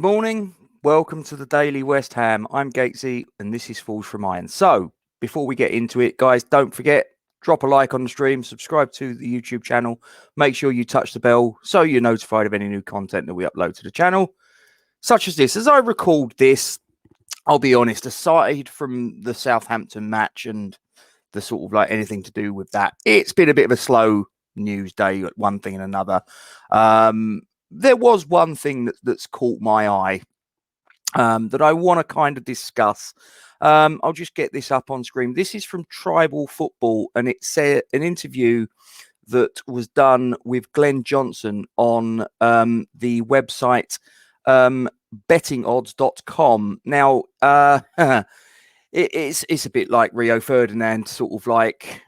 morning. Welcome to the Daily West Ham. I'm Gatesy, and this is Falls from Iron. So, before we get into it, guys, don't forget, drop a like on the stream, subscribe to the YouTube channel, make sure you touch the bell so you're notified of any new content that we upload to the channel, such as this. As I record this, I'll be honest, aside from the Southampton match and the sort of like anything to do with that, it's been a bit of a slow news day, one thing and another. There was one thing that's caught my eye that I want to kind of discuss. I'll just get this up on screen. This is from Tribal Football, and it's an interview that was done with Glen Johnson on the website bettingodds.com. Now, it's a bit like Rio Ferdinand, sort of like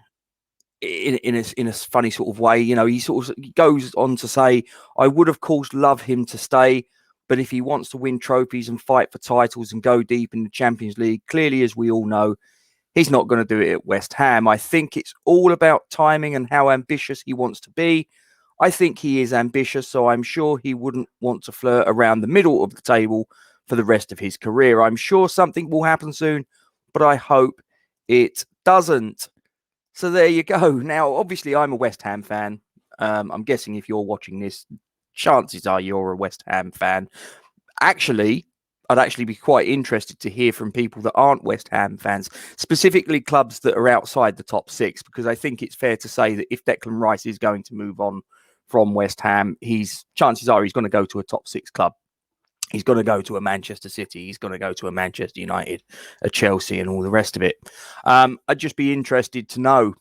in a funny sort of way. You know, he sort of goes on to say, I would of course love him to stay, but if he wants to win trophies and fight for titles and go deep in the Champions League, clearly, as we all know, he's not going to do it at West Ham. I think it's all about timing and how ambitious he wants to be. I think he is ambitious, so I'm sure he wouldn't want to flirt around the middle of the table for the rest of his career. I'm sure something will happen soon, but I hope it doesn't. So there you go. Now, obviously, I'm a West Ham fan. I'm guessing if you're watching this, chances are you're a West Ham fan. Actually, I'd actually be quite interested to hear from people that aren't West Ham fans, specifically clubs that are outside the top six, because I think it's fair to say that if Declan Rice is going to move on from West Ham, chances are he's going to go to a top six club. He's going to go to a Manchester City. He's going to go to a Manchester United, a Chelsea, and all the rest of it. I'd just be interested to know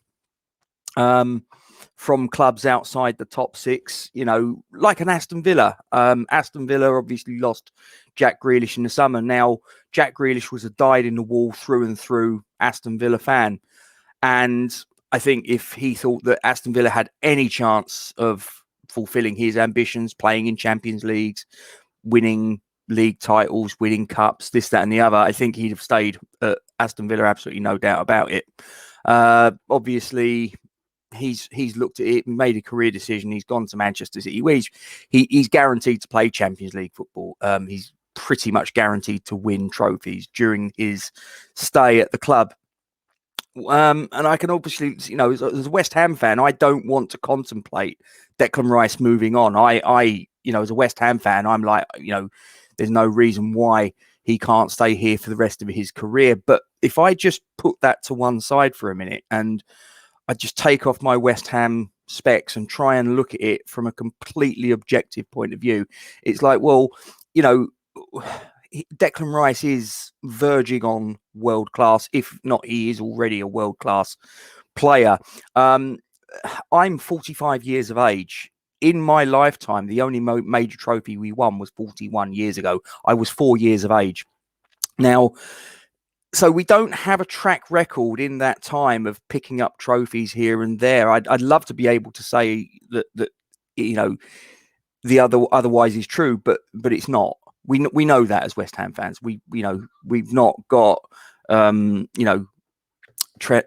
from clubs outside the top six, you know, like an Aston Villa. Aston Villa obviously lost Jack Grealish in the summer. Now, Jack Grealish was a dyed-in-the-wool through and through Aston Villa fan. And I think if he thought that Aston Villa had any chance of fulfilling his ambitions, playing in Champions Leagues, winning league titles, winning cups, this, that, and the other, I think he'd have stayed at Aston Villa, absolutely no doubt about it. Obviously, he's looked at it, made a career decision. He's gone to Manchester City. He's guaranteed to play Champions League football. He's pretty much guaranteed to win trophies during his stay at the club. And I can obviously, you know, as a West Ham fan, I don't want to contemplate Declan Rice moving on. I you know, as a West Ham fan, I'm like, you know, there's no reason why he can't stay here for the rest of his career. But if I just put that to one side for a minute and I just take off my West Ham specs and try and look at it from a completely objective point of view, it's like, well, you know, Declan Rice is verging on world class, if not he is already a world class player. I'm 45 years of age. In my lifetime, the only major trophy we won was 41 years ago. I was 4 years of age. Now, so we don't have a track record in that time of picking up trophies here and there. I'd love to be able to say that you know, the otherwise is true, but it's not. We know that as West Ham fans. You know, we've not got you know,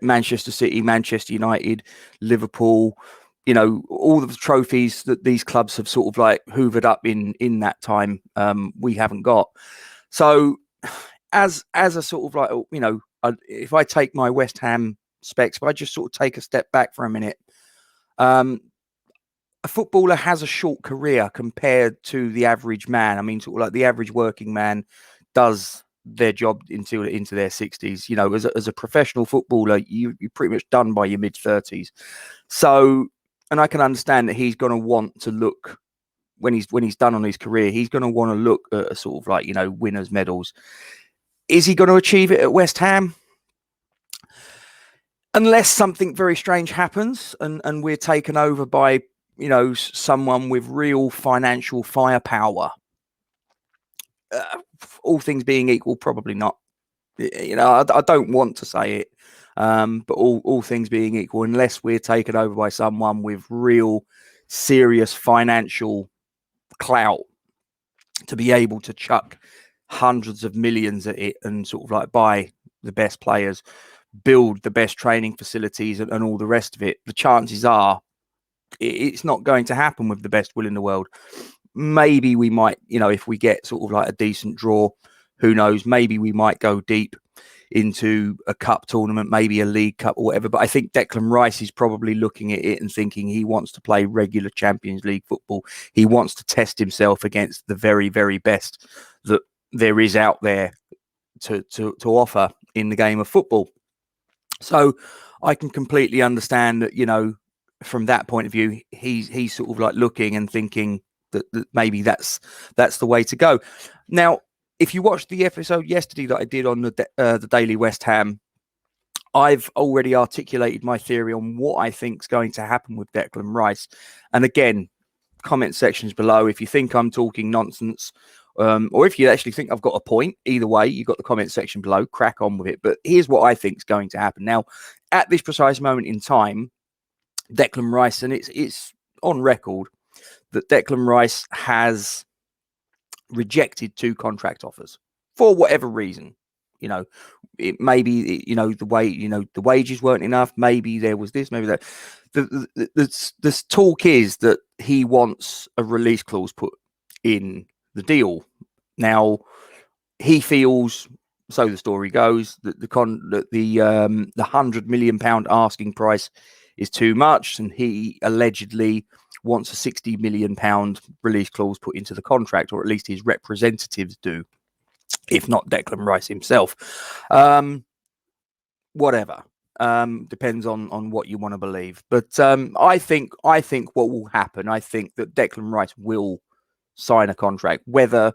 Manchester City, Manchester United, Liverpool, you know, all of the trophies that these clubs have sort of like hoovered up in that time, we haven't got. So as a sort of like, you know, if I take my West Ham specs, if I just sort of take a step back for a minute, a footballer has a short career compared to the average man. I mean, sort of like the average working man does their job into their 60s. You know, as a professional footballer, you're pretty much done by your mid-30s. So, and I can understand that he's going to want to look, when he's done on his career, he's going to want to look at a sort of like, you know, winners' medals. Is he going to achieve it at West Ham? Unless something very strange happens and we're taken over by, you know, someone with real financial firepower. All things being equal, probably not. You know, I don't want to say it, but all things being equal, unless we're taken over by someone with real serious financial clout to be able to chuck hundreds of millions at it and sort of like buy the best players, build the best training facilities and all the rest of it, the chances are it's not going to happen with the best will in the world. maybe we might, if we get sort of like a decent draw, who knows, maybe we might go deep into a cup tournament, maybe a League Cup or whatever. But I think Declan Rice is probably looking at it and thinking he wants to play regular Champions League football. He wants to test himself against the very, very best that there is out there to offer in the game of football. So I can completely understand that, from that point of view, he's sort of like looking and thinking that maybe that's the way to go. Now, if you watched the episode yesterday that I did on the Daily West Ham, I've already articulated my theory on what I think is going to happen with Declan Rice. And again, comment sections below if you think I'm talking nonsense, or if you actually think I've got a point. Either way, you've got the comment section below. Crack on with it. But here's what I think is going to happen. Now, at this precise moment in time, Declan Rice, and it's on record that Declan Rice has rejected 2 contract offers for whatever reason. It maybe the way the wages weren't enough. Maybe there was this. Maybe that. The talk is that he wants a release clause put in the deal. Now he feels, so the story goes, that the £100 million asking price is too much, and he allegedly wants a £60 million release clause put into the contract, or at least his representatives do, if not Declan Rice himself. Whatever. Depends on what you want to believe. But I think what will happen, I think that Declan Rice will sign a contract. Whether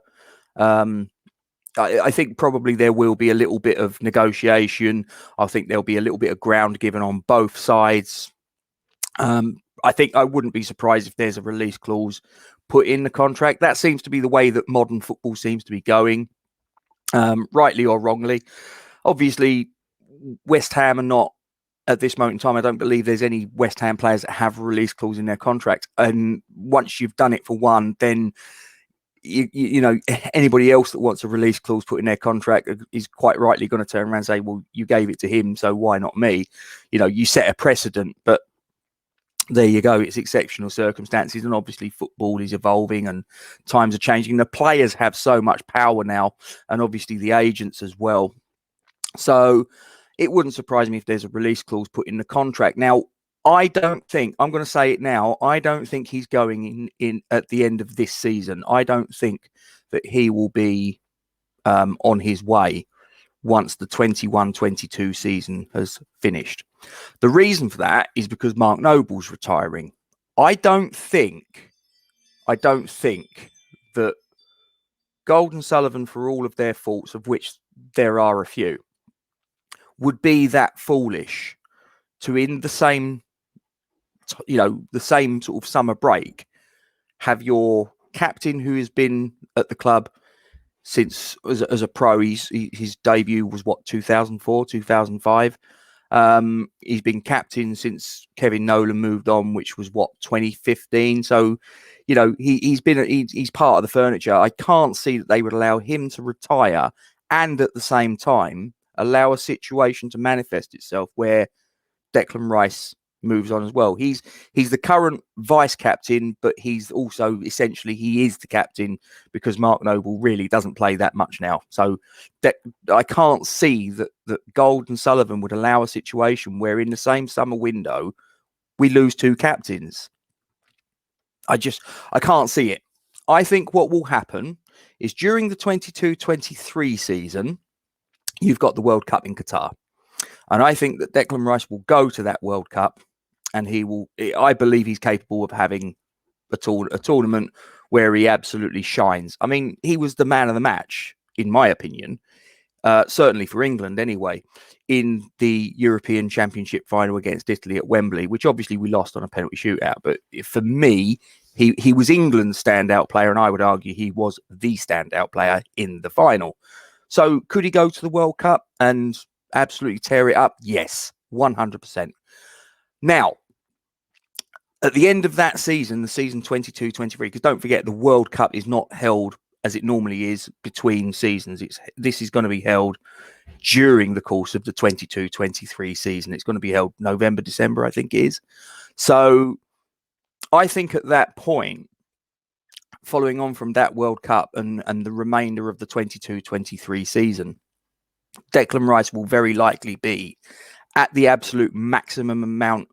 I think probably there will be a little bit of negotiation. I think there'll be a little bit of ground given on both sides. I think I wouldn't be surprised if there's a release clause put in the contract. That seems to be the way that modern football seems to be going, rightly or wrongly. Obviously, West Ham are not, at this moment in time, I don't believe there's any West Ham players that have a release clause in their contract. And once you've done it for one, then anybody else that wants a release clause put in their contract is quite rightly going to turn around and say, well, you gave it to him, so why not me? You set a precedent. But there you go. It's exceptional circumstances. And obviously football is evolving and times are changing. The players have so much power now, and obviously the agents as well. So it wouldn't surprise me if there's a release clause put in the contract. Now, I'm going to say it now, I don't think he's going in at the end of this season. I don't think that he will be on his way once the 21-22 season has finished. The reason for that is because Mark Noble's retiring. I don't think that Gold and Sullivan, for all of their faults, of which there are a few, would be that foolish to, in the same sort of summer break, have your captain, who has been at the club since as a pro, his debut was 2004, 2005. He's been captain since Kevin Nolan moved on, which was 2015. So, he's part of the furniture. I can't see that they would allow him to retire and at the same time allow a situation to manifest itself where Declan Rice moves on as well. He's the current vice captain, but he's also essentially he is the captain because Mark Noble really doesn't play that much now. So I can't see that Gold and Sullivan would allow a situation where in the same summer window we lose 2 captains. I can't see it. I think what will happen is during the 22-23 season, you've got the World Cup in Qatar. And I think that Declan Rice will go to that World Cup, and I believe he's capable of having a tournament where he absolutely shines. I mean, he was the man of the match, in my opinion, certainly for England anyway, in the European Championship final against Italy at Wembley, which obviously we lost on a penalty shootout. But for me, he was England's standout player, and I would argue he was the standout player in the final. So could he go to the World Cup and absolutely tear it up? Yes, 100%. Now, at the end of that season, the season 22-23, because don't forget, the World Cup is not held as it normally is between seasons. This is going to be held during the course of the 22-23 season. It's going to be held November, December, I think it is. So I think at that point, following on from that World Cup and the remainder of the 22-23 season, Declan Rice will very likely be at the absolute maximum amount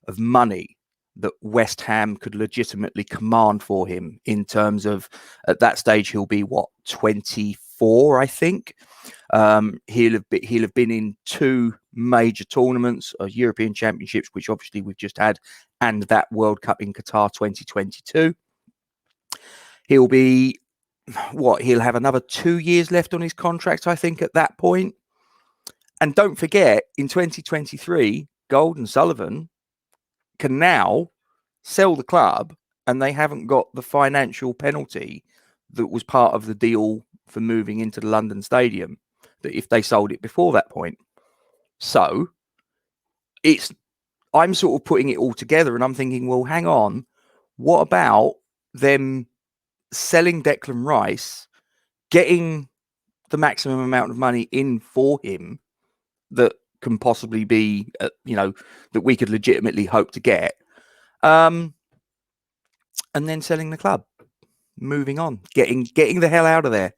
of money that West Ham could legitimately command for him, in terms of, at that stage, he'll be 24, I think. He'll have been in 2 major tournaments, European Championships, which obviously we've just had, and that World Cup in Qatar 2022. He'll be he'll have another 2 years left on his contract, I think, at that point. And don't forget, in 2023, Gold and Sullivan can now sell the club, and they haven't got the financial penalty that was part of the deal for moving into the London Stadium, that if they sold it before that point. So I'm sort of putting it all together, and I'm thinking, well, hang on, what about them selling Declan Rice, getting the maximum amount of money in for him that can possibly be, that we could legitimately hope to get, and then selling the club, moving on, getting the hell out of there,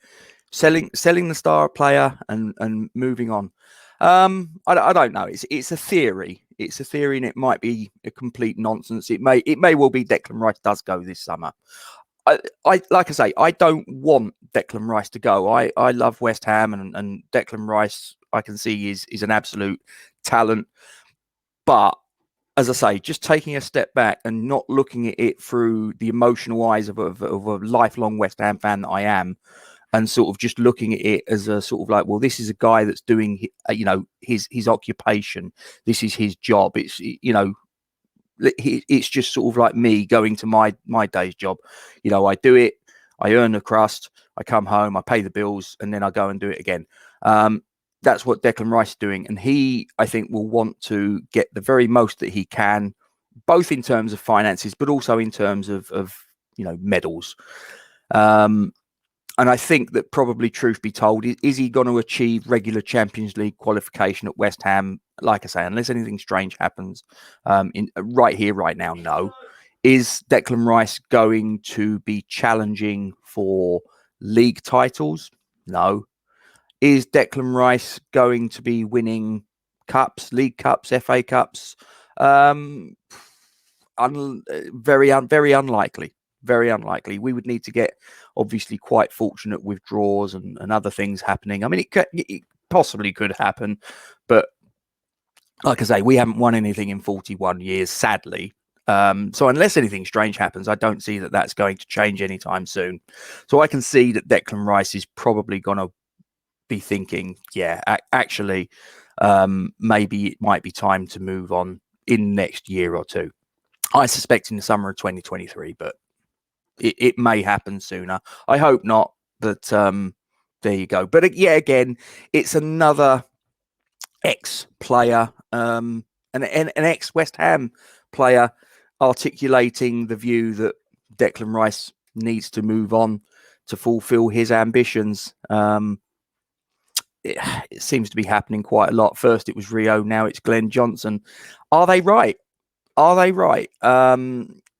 selling the star player and moving on. I don't know. It's a theory. It's a theory, and it might be a complete nonsense. It may well be Declan Rice does go this summer. I like I say, I don't want Declan Rice to go. I love West Ham, and Declan Rice, I can see is an absolute talent. But as I say, just taking a step back and not looking at it through the emotional eyes of a lifelong West Ham fan that I am, and sort of just looking at it as a sort of like, well, this is a guy that's doing, his occupation. This is his job. It's just sort of like me going to my day's job. I do it, I earn the crust, I come home, I pay the bills, and then I go and do it again. That's what Declan Rice is doing, and he, I think, will want to get the very most that he can, both in terms of finances, but also in terms of medals. And I think that, probably, truth be told, is he going to achieve regular Champions League qualification at West Ham? Like I say, unless anything strange happens, right here, right now, no. Is Declan Rice going to be challenging for league titles? No. Is Declan Rice going to be winning cups, league cups, FA cups? Very unlikely. Very unlikely. We would need to get, obviously, quite fortunate with draws and other things happening. I mean, it possibly could happen, but like I say, we haven't won anything in 41 years, sadly. So unless anything strange happens, I don't see that that's going to change anytime soon. So I can see that Declan Rice is probably going to be thinking, actually, maybe it might be time to move on in next year or two. I suspect in the summer of 2023, but it may happen sooner. I hope not, but there you go. But again, it's another ex-player, an ex-West Ham player, articulating the view that Declan Rice needs to move on to fulfill his ambitions. It seems to be happening quite a lot. First it was Rio, now it's Glen Johnson. Are they right?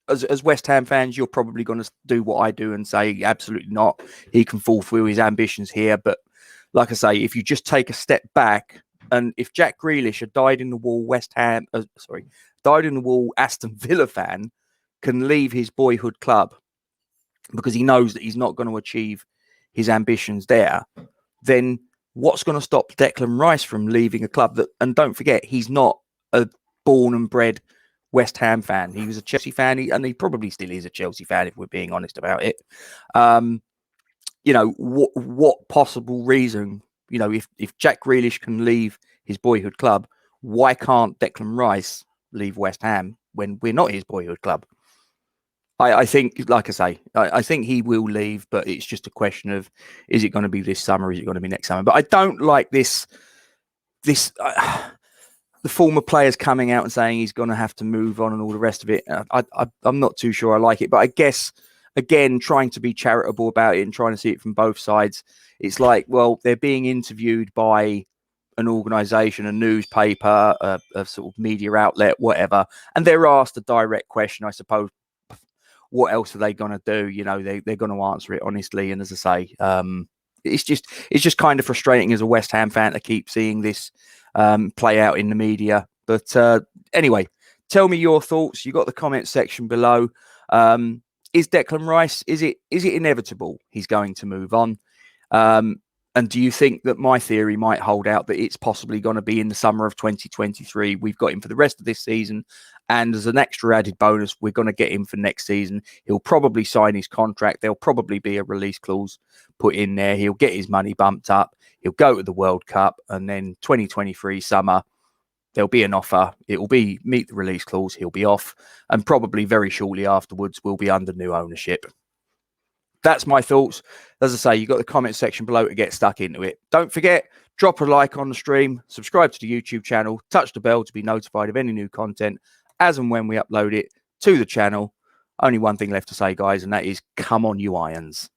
As West Ham fans, you're probably going to do what I do and say, absolutely not. He can fulfill his ambitions here. But like I say, if you just take a step back, and if Jack Grealish, a dyed-in-the-wool Aston Villa fan, can leave his boyhood club because he knows that he's not going to achieve his ambitions there, then what's going to stop Declan Rice from leaving a club that, and don't forget, he's not a born and bred West Ham fan. He was a Chelsea fan, and he probably still is a Chelsea fan, if we're being honest about it. What possible reason, if Jack Grealish can leave his boyhood club, why can't Declan Rice leave West Ham when we're not his boyhood club? I think, like I say, I think he will leave, but it's just a question of, is it going to be this summer? Is it going to be next summer? But I don't like this. The former players coming out and saying he's going to have to move on and all the rest of it. I'm not too sure I like it, but I guess, again, trying to be charitable about it and trying to see it from both sides, it's like, well, they're being interviewed by an organisation, a newspaper, a sort of media outlet, whatever, and they're asked a direct question, I suppose. what else are they going to do? You know, they're going to answer it honestly. And as I say, it's just kind of frustrating as a West Ham fan to keep seeing this play out in the media. But anyway, tell me your thoughts. You got the comment section below. Is Declan Rice, is it inevitable he's going to move on? And do you think that my theory might hold out, that it's possibly going to be in the summer of 2023? We've got him for the rest of this season. And as an extra added bonus, we're going to get him for next season. He'll probably sign his contract. There'll probably be a release clause put in there. He'll get his money bumped up. He'll go to the World Cup. And then 2023 summer, there'll be an offer. It will be meet the release clause. He'll be off. And probably very shortly afterwards, we'll be under new ownership. That's my thoughts. As I say, you've got the comment section below to get stuck into it. Don't forget, drop a like on the stream, subscribe to the YouTube channel, touch the bell to be notified of any new content as and when we upload it to the channel. Only one thing left to say, guys, and that is come on, you Irons.